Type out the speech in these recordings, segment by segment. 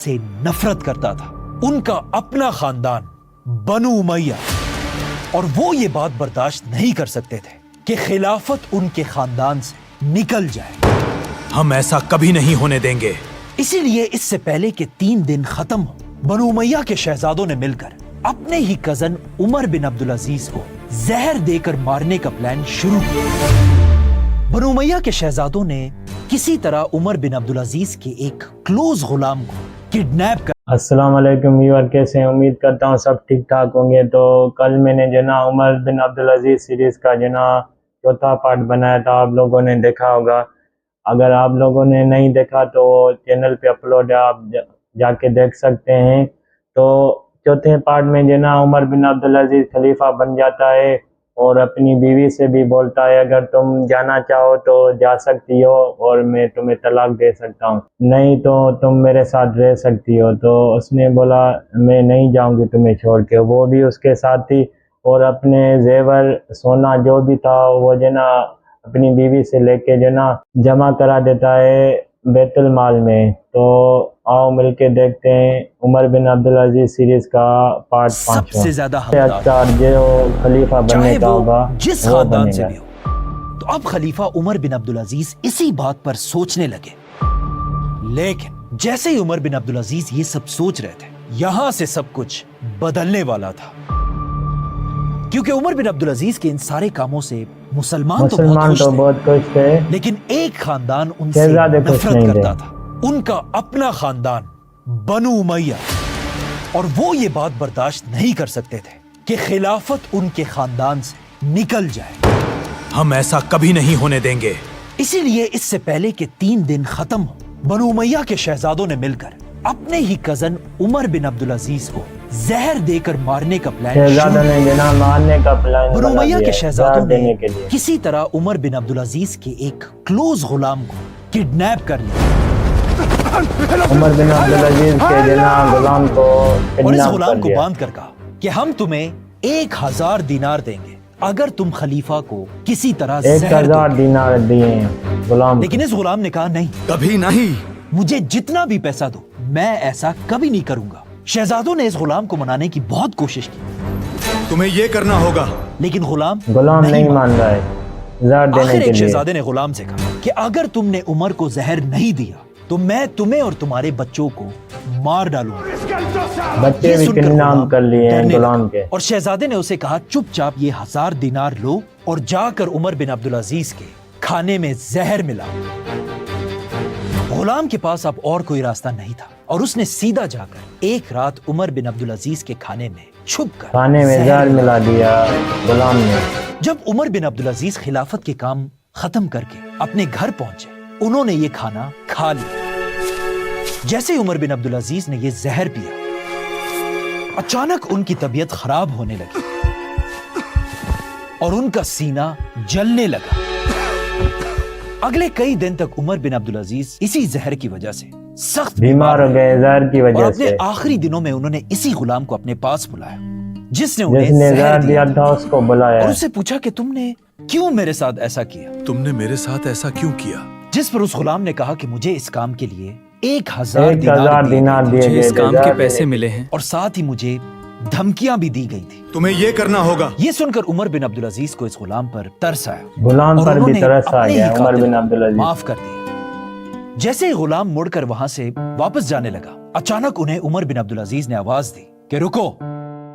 से नफरत करता था, उनका अपना खानदान बनु उमैया, और वो ये बात बर्दाश्त नहीं कर सकते थे कि खिलाफत उनके खानदान से निकल जाए। हम ऐसा कभी नहीं होने देंगे। इसीलिए इससे पहले कि 3 दिन खत्म हो, बनु उमैया के शहजादों ने मिलकर अपने ही कजन उमर बिन अब्दुल अजीज को जहर देकर मारने का प्लान शुरू किया। बनु उमैया के शहजादों ने किसी तरह उमर बिन अब्दुल अजीज के एक क्लोज गुलाम को किडनैप कर। अस्सलाम वालेकुम व्यूअर, कैसे हैं? उम्मीद करता हूँ सब ठीक ठाक होंगे। तो कल मैंने जो ना उमर बिन अब्दुल अजीज सीरीज का जो ना चौथा पार्ट बनाया था, आप लोगों ने देखा होगा। अगर आप लोगों ने नहीं देखा तो चैनल पे अपलोड है, आप जाके देख सकते हैं। तो चौथे पार्ट में जो ना उमर बिन अब्दुल अजीज खलीफा बन जाता है और अपनी बीवी से भी बोलता है अगर तुम जाना चाहो तो जा सकती हो और मैं तुम्हें तलाक दे सकता हूँ, नहीं तो तुम मेरे साथ रह सकती हो। तो उसने बोला मैं नहीं जाऊंगी तुम्हें छोड़ के। वो भी उसके साथ थी और अपने जेवर सोना जो भी था वो जो ना अपनी बीवी से लेके जो ना जमा करा देता है बैतुल माल में। तो आओ मिलके देखते हैं उमर बिन अब्दुल अजीज सीरीज का पार्ट 5। सबसे ज्यादा जो खलीफा बनने का होगा जिस खानदान से भी हो। तो अब खलीफा उमर बिन अब्दुल अजीज इसी बात पर सोचने लगे। लेकिन जैसे ही उमर बिन अब्दुल अजीज ये सब सोच रहे थे, यहां से सब कुछ बदलने वाला था, क्योंकि उमर बिन अब्दुल अजीज के इन सारे कामों से मुसलमान तो बहुत खुश थे, लेकिन एक खानदान उनसे नफरत करता था, उनका अपना खानदान बनु उमैया, और वो ये बात बर्दाश्त नहीं कर सकते थे कि खिलाफत उनके खानदान से निकल जाए। हम ऐसा कभी नहीं होने देंगे। इसीलिए इससे पहले कि 3 दिन खत्म हो, बनु उमैया के शहजादों ने मिलकर अपने ही कजन उमर बिन अब्दुल अजीज को जहर देकर मारने का प्लान बनु उमैया के शहजादों ने किसी तरह उमर बिन अब्दुल अजीज के एक क्लोज गुलाम को किडनैप कर लिया। उमर बिन अब्दुल अजीज के गुलाम को और इस गुलाम को बांध कर कहा कि हम तुम्हें 1000 दिनार देंगे अगर तुम खलीफा को किसी तरह 1000 दिनार दिए गुलाम। लेकिन इस गुलाम ने कहा नहीं, कभी नहीं, मुझे जितना भी पैसा दो मैं ऐसा कभी नहीं करूंगा। शहजादों ने इस गुलाम को मनाने की बहुत कोशिश की, तुम्हें ये करना होगा, लेकिन गुलाम नहीं मान रहा है। आखिर एक शहजादे ने गुलाम से कहा कि अगर तुमने उमर को जहर नहीं दिया तो मैं तुम्हें और तुम्हारे बच्चों को मार डालूंगा। बच्चे भी किडनैप कर लिए हैं गुलाम के। और शहजादे ने उसे कहा चुपचाप ये 1000 दिनार लो और जाकर उमर बिन अब्दुल अजीज के खाने में जहर मिलाओ। गुलाम के पास अब और कोई रास्ता नहीं था और उसने सीधा जाकर एक रात उमर बिन अब्दुल अजीज के खाने में छुपकर खाने में जहर मिला दिया गुलाम ने। जब उमर बिन अब्दुल अजीज खिलाफत के काम खत्म करके अपने घर पहुंचे, उन्होंने ये खाना खा लिया। जैसे ही उमर बिन अब्दुल अजीज ने ये जहर पिया, अचानक उनकी तबीयत खराब होने लगी और उनका सीना जलने लगा। अगले कई दिन तक उमर बिन अब्दुल अजीज इसी जहर की वजह से सख्त बीमार हो गए जहर की वजह और अपने से। आखिरी दिनों में उन्होंने इसी गुलाम को अपने पास बुलाया जिसने उन्हें जहर दिया था, उसको बुलाया और उससे पूछा कि तुमने क्यों मेरे साथ ऐसा किया? तुमने मेरे साथ ऐसा क्यों किया? जिस पर उस गुलाम ने कहा कि मुझे इस काम के लिए 1000 दिनार दिए मुझे इस काम के पैसे मिले हैं और साथ ही मुझे धमकियां भी दी गई थी। तुम्हें ये करना होगा। ये सुनकर उमर बिन अब्दुल अजीज को इस गुलाम पर तरस आया, गुलाम पर भी तरस आ गया। उमर बिन अब्दुल अजीज माफ कर दिया। जैसे ही गुलाम मुड़कर वहां से वापस जाने लगा, अचानक उन्हें उमर बिन अब्दुल अजीज ने आवाज दी कि रुको।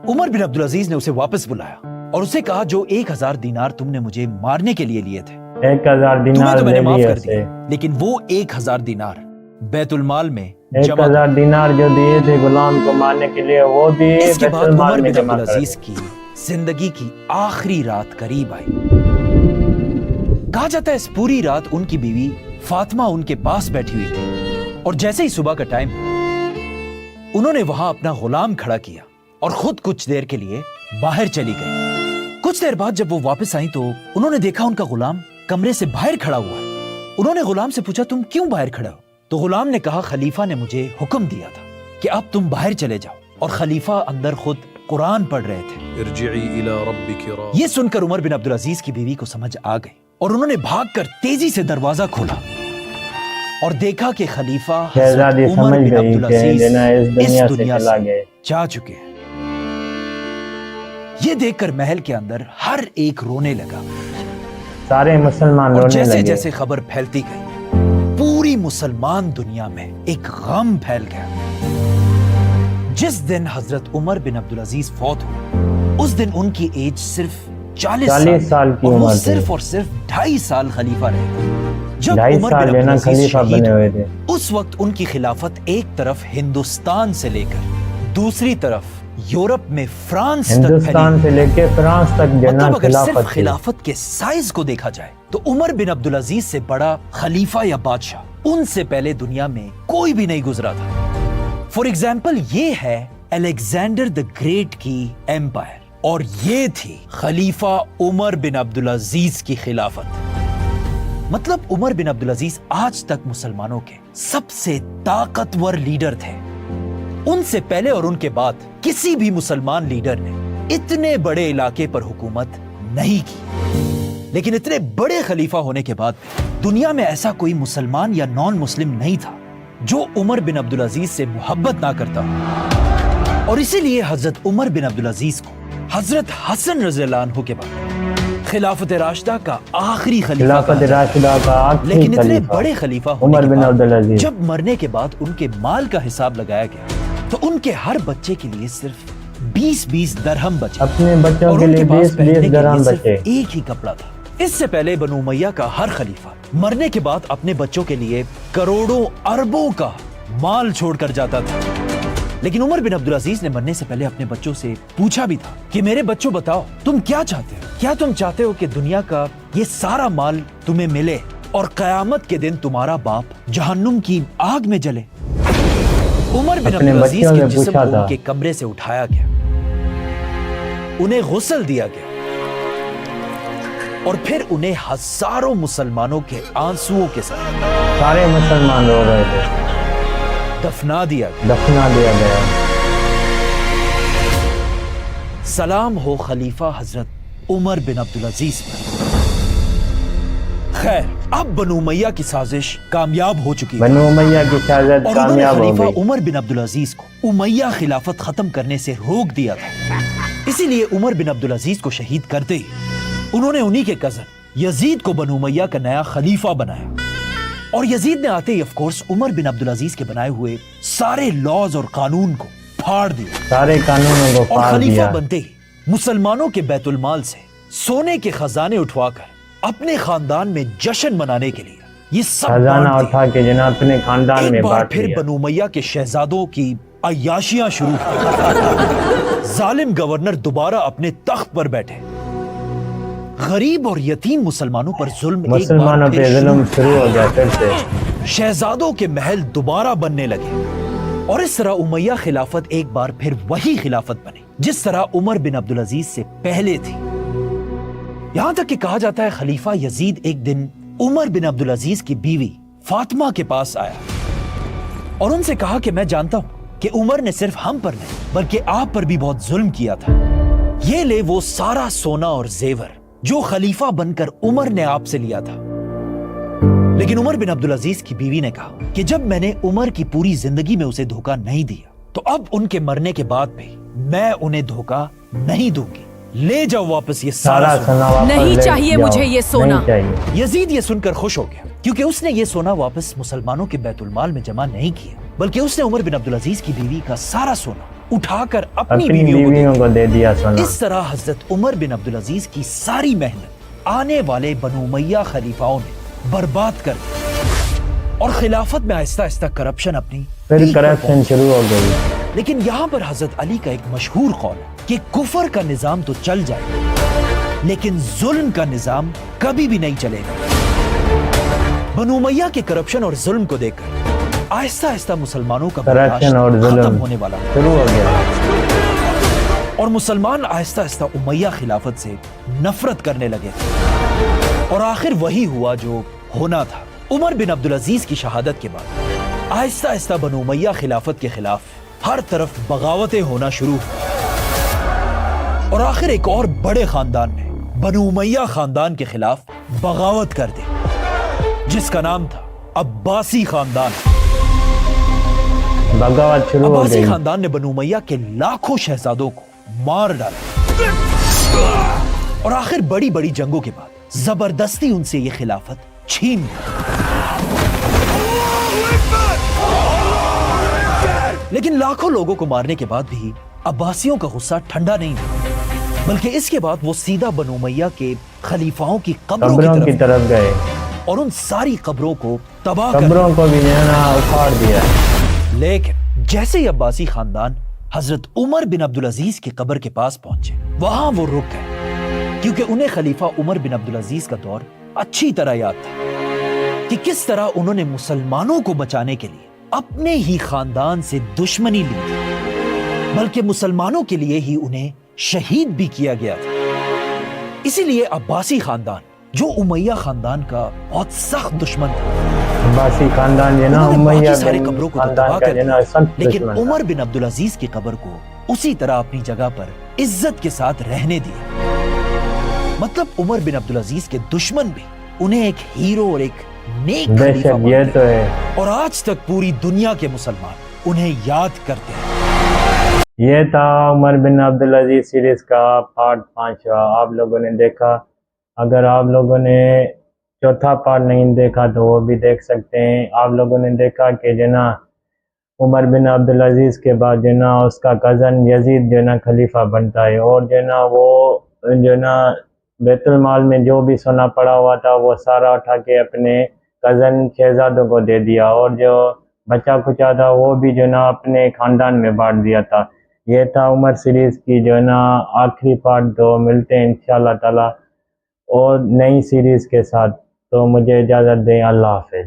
उमर बिन अब्दुल अजीज ने उसे वापस बुलाया और उसे कहा जो 1000 दिनार तुमने मुझे मारने के लिए लिए थे, 1000 दिनार तो मैंने माफ कर दिया, लेकिन वो 1000 दिनार बैतुल माल में 1000 दिनार जो दिए थे गुलाम को मारने के लिए, वो भी इसके बाद बैतुल माल उमर में बिन जमा अब्दुल कर। अजीज की जिंदगी की आखिरी रात करीब आई। कहा जाता है इस पूरी रात उनकी बीवी फातिमा उनके पास बैठी हुई थी और जैसे ही सुबह का टाइम, उन्होंने वहां अपना गुलाम खड़ा किया और खुद कुछ देर के लिए बाहर चली गई। कुछ देर बाद जब वो वापस आई तो उन्होंने देखा उनका गुलाम कमरे से बाहर खड़ा हुआ है। उन्होंने गुलाम से पूछा तुम क्यों बाहर खड़ा हो? तो गुलाम ने कहा खलीफा ने मुझे हुक्म दिया था कि अब तुम बाहर चले जाओ, और खलीफा अंदर खुद कुरान पढ़ रहे थे। इरजिई इला रब्बिकी राग़िबा। ये सुनकर उमर बिन अब्दुल अजीज की बीवी को समझ आ गई और उन्होंने भागकर तेजी से दरवाजा खोला اور دیکھا کہ خلیفہ شہزادی حضرت عمر سمجھ بن گئی کہ عبدالعزیز جنا اس دنیا سے دنیا چلا گئے. جا چکے ہیں. یہ دیکھ کر محل کے اندر ہر ایک رونے لگا سارے مسلمان اور رونے جیسے لگے. جیسے خبر پھیلتی گئی پوری مسلمان دنیا میں ایک غم پھیل گیا. جس دن حضرت عمر بن عبدالعزیز فوت ہوئے اس دن ان کی ایج صرف 40 سال کی اور وہ عمر تھی. صرف اور صرف 2.5 سال خلیفہ رہے. جب 2.5 عمر سال بن جو نا عبدالعزیز خلیفہ شہید بنے ہوئے تھے. اس وقت ان کی خلافت ایک طرف ہندوستان سے لے کر دوسری طرف یورپ میں فرانس تک ہندوستان سے لے کے فرانس تک جو نا مطلب اگر صرف خلافت تھی. خلافت کے سائز کو دیکھا جائے تو عمر بن عبدالعزیز سے بڑا خلیفہ یا بادشاہ ان سے پہلے دنیا میں کوئی بھی نہیں گزرا تھا. فار ایگزامپل یہ ہے الیگزینڈر دی گریٹ کی ایمپائر اور یہ تھی خلیفہ عمر بن عبدالعزیز کی خلافت. مطلب عمر بن عبدالعزیز آج تک مسلمانوں کے سب سے طاقتور لیڈر تھے. ان سے پہلے اور ان کے بعد کسی بھی مسلمان لیڈر نے اتنے بڑے علاقے پر حکومت نہیں کی. لیکن اتنے بڑے خلیفہ ہونے کے بعد دنیا میں ایسا کوئی مسلمان یا نان مسلم نہیں تھا جو عمر بن عبدالعزیز سے محبت نہ کرتا. اور اسی لیے حضرت عمر بن عبدالعزیز کو حضرت حسن رضی اللہ عنہ کے بعد خلافت راشدہ کا آخری خلیفہ خلافت کہا. راشدہ کا آخری لیکن اتنے خلیفہ بڑے خلیفہ ہونے عمر کے بن بعد عبدالعزیز. جب مرنے کے بعد ان کے مال کا حساب لگایا گیا تو ان کے ہر بچے کے لیے صرف 20 درہم بچے اپنے بچوں اور کے ان لیے کے پاس پہننے 20 کے درہم لیے صرف بچے. ایک ہی کپڑا تھا. اس سے پہلے بنو امیہ کا ہر خلیفہ مرنے کے بعد اپنے بچوں کے لیے کروڑوں اربوں کا مال چھوڑ کر جاتا تھا. لیکن عمر بن عبدالعزیز نے مرنے سے پہلے اپنے بچوں سے پوچھا بھی تھا کہ میرے بچوں بتاؤ تم کیا چاہتے ہو؟ کیا تم چاہتے ہو کہ دنیا کا یہ سارا مال تمہیں ملے اور قیامت کے دن تمہارا باپ جہنم کی آگ میں جلے؟ عمر بن اپنے عبدالعزیز بچوں کے سے جسم پوچھا کو تھا. ان کے کمرے سے اٹھایا گیا, انہیں غسل دیا گیا اور پھر انہیں ہزاروں مسلمانوں کے آنسوؤں کے ساتھ سارے مسلمان رو رہے تھے. دفنا دیا گیا. دفنا دیا گیا. سلام ہو خلیفہ حضرت عمر بن عبدالعزیز پر. خیر, اب بنو امیہ کی سازش کامیاب ہو چکی ہے بنو امیہ کی سازش اور انہوں نے کامیاب ہو خلیفہ گئی. عمر بن عبدالعزیز کو امیہ خلافت ختم کرنے سے روک دیا تھا. اسی لیے عمر بن عبدالعزیز کو شہید کرتے ہی انہوں نے انہی کے کزن یزید کو بنو امیہ کا نیا خلیفہ بنایا. اور یزید نے آتے ہی آف کورس عمر بن عبدالعزیز کے بنائے ہوئے سارے لاز اور قانون کو پھاڑ دیا سارے قانونوں کو اور پھاڑ خلیفہ دیا. بنتے ہی مسلمانوں کے بیت المال سے سونے کے خزانے اٹھوا کر اپنے خاندان میں جشن منانے کے لیے یہ سب خزانہ بانٹ دیا. اٹھا کے جناب اپنے خاندان میں ایک بار بانٹ پھر دیا. بنو امیہ کے شہزادوں کی عیاشیاں شروع ہوئیں. ظالم گورنر دوبارہ اپنے تخت پر بیٹھے. غریب اور یتیم مسلمانوں پر ظلم ایک بار مسلمانوں پھر پہ شروع ظلم شروع ہو گیا پھر سے. شہزادوں کے محل دوبارہ بننے لگے اور اس طرح امیہ خلافت ایک بار پھر وہی خلافت بنی جس طرح عمر بن عبدالعزیز سے پہلے تھی. یہاں تک کہ کہا جاتا ہے خلیفہ یزید ایک دن عمر بن عبدالعزیز کی بیوی فاطمہ کے پاس آیا اور ان سے کہا کہ میں جانتا ہوں کہ عمر نے صرف ہم پر نہیں بلکہ آپ پر بھی بہت ظلم کیا تھا. یہ لے وہ سارا سونا اور زیور جو خلیفہ بن کر عمر نے آپ سے لیا تھا. لیکن عمر بن عبدالعزیز کی بیوی نے کہا کہ جب میں نے عمر کی پوری زندگی میں اسے دھوکہ نہیں دیا تو اب ان کے مرنے کے بعد بھی میں انہیں دھوکہ نہیں دوں گی. لے جاؤ واپس یہ سارا سونا. سونا واپس نہیں لے چاہیے جاؤ. مجھے یہ سونا. نہیں چاہیے. یزید یہ سن کر خوش ہو گیا کیونکہ اس نے یہ سونا واپس مسلمانوں کے بیت المال میں جمع نہیں کیا بلکہ اس نے عمر بن عبدالعزیز کی بیوی کا سارا سونا اٹھا کر اپنی اپنی بیویوں بیویوں کو دے دیا سونا. اس طرح حضرت عمر بن عبدالعزیز کی ساری محنت آنے والے بنو امیہ خلیفاؤں نے برباد کر دی اور خلافت میں آہستہ آہستہ کرپشن اپنی پھر پیک پر کرپشن پہنچ. شروع ہو گئی. لیکن یہاں پر حضرت علی کا ایک مشہور قول ہے کہ کفر کا نظام تو چل جائے لیکن ظلم کا نظام کبھی بھی نہیں چلے گا. بنو امیہ کے کرپشن اور ظلم کو دیکھ کر آہستہ آہستہ مسلمانوں کا کرپشن اور برداشت ختم ظلم ہونے والا ہے شروع ہو گیا اور مسلمان آہستہ آہستہ امیہ خلافت سے نفرت کرنے لگے تھے اور آخر وہی ہوا جو ہونا تھا. عمر بن عبدالعزیز کی شہادت کے بعد آہستہ آہستہ بنو امیہ خلافت کے خلاف ہر طرف بغاوتیں ہونا شروع ہوئی اور آخر ایک اور بڑے خاندان نے بنو امیہ خاندان کے خلاف بغاوت کر دی جس کا نام تھا अब्बासी खानदान। बगावत शुरू हो अब्बासी गई। खानदान ने बनु उमैया के लाखों शहजादों को मार डाला और आखिर बड़ी बड़ी जंगों के बाद जबरदस्ती उनसे ये खिलाफत छीन ली। लेकिन लाखों लोगों को मारने के बाद भी अब्बासियों का गुस्सा ठंडा नहीं हुआ, बल्कि इसके बाद वो सीधा बनु उमैया के खलीफाओं की कब्रों कब्रों की की तरफ तरफ गए, और उन सारी कब्रों को तबाह कर कब्रों को भी जो है ना उखाड़ दिया। लेकिन जैसे ही अब्बासी खानदान हजरत उमर बिन अब्दुल अजीज की कब्र के पास पहुंचे, वहां वो रुक गए, क्योंकि उन्हें खलीफा उमर बिन अब्दुल अजीज का दौर अच्छी तरह याद था कि किस तरह उन्होंने मुसलमानों को बचाने के लिए अपने ही खानदान से दुश्मनी ली थी, बल्कि मुसलमानों के लिए ही उन्हें शहीद भी किया गया था। इसीलिए अब्बासी खानदान, जो उमैया खानदान का बहुत सख्त दुश्मन था, अब्बासी खानदान जो ना उन्होंने उमैया बाकी सारे बिन कब्रों को तो खानदान तबाह का कर जो ना दिया, सख्त लेकिन दुश्मन था। उमर बिन अब्दुल अजीज की कब्र को उसी तरह अपनी जगह पर इज्जत के साथ रहने दिया। मतलब उमर बिन अब्दुल अजीज के दुश्मन भी उन्हें एक हीरो और एक नेक खलीफा बेशक ये मानते तो है। और आज तक पूरी दुनिया के मुसलमान उन्हें याद करते हैं। ये था उमर बिन अब्दुल अजीज सीरीज का पार्ट 5। आप लोगों ने देखा। अगर आप लोगों ने चौथा पार्ट नहीं देखा तो वो भी देख सकते हैं। आप लोगों ने देखा कि जो ना उमर बिन अब्दुल अजीज के बाद जो ना उसका कज़न यजीद जो ना खलीफा बनता है, और जो ना वो जो ना बैतुल माल में जो भी सोना पड़ा हुआ था वो सारा उठा के अपने कज़न शहजादों को दे दिया, और जो बचा कुचा था वो भी जो ना अपने ख़ानदान में बांट दिया था। ये था उमर सीरीज़ की जो ना आखिरी पार्ट। तो मिलते हैं इंशाल्लाह ताला और नई सीरीज़ के साथ। तो मुझे इजाज़त दें। अल्लाह हाफ़िज़।